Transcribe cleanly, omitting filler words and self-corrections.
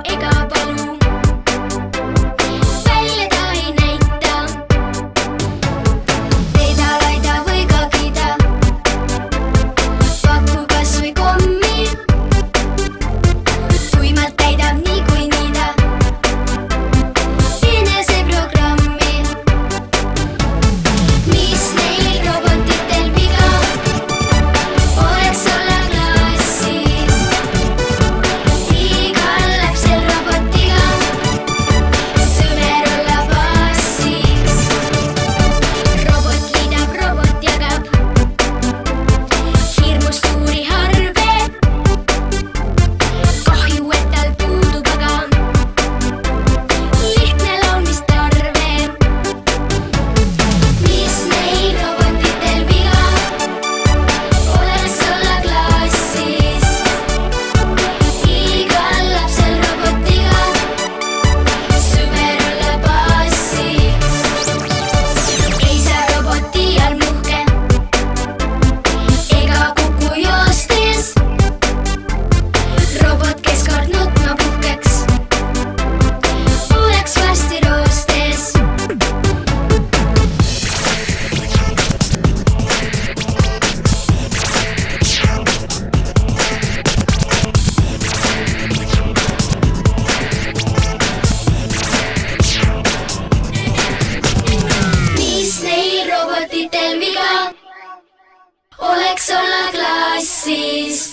ega palu. Välja ta ei näita, teda laida või ka kiida. Paku kas või kommi, tuimalt täidab niikuinii ta eneseprogrammi. Mis neil robotitel viga, oleks olla klassis igal lapsel robotiga, sõber olla passis. Robot liidab, robot jagab hirmus suuri harve. Kahju, et tal puudub aga lihtne laulmistarve. Mis neil robotitel viga, oleks olla klassis igal lapsel robotiga, sõber olla passis. Ei saa roboti all muhke ega kuku joostes. Robot, kes kord nutma puhkeks, oleks varsti roostes. Mis neil robotitel viga, oleks olla klassis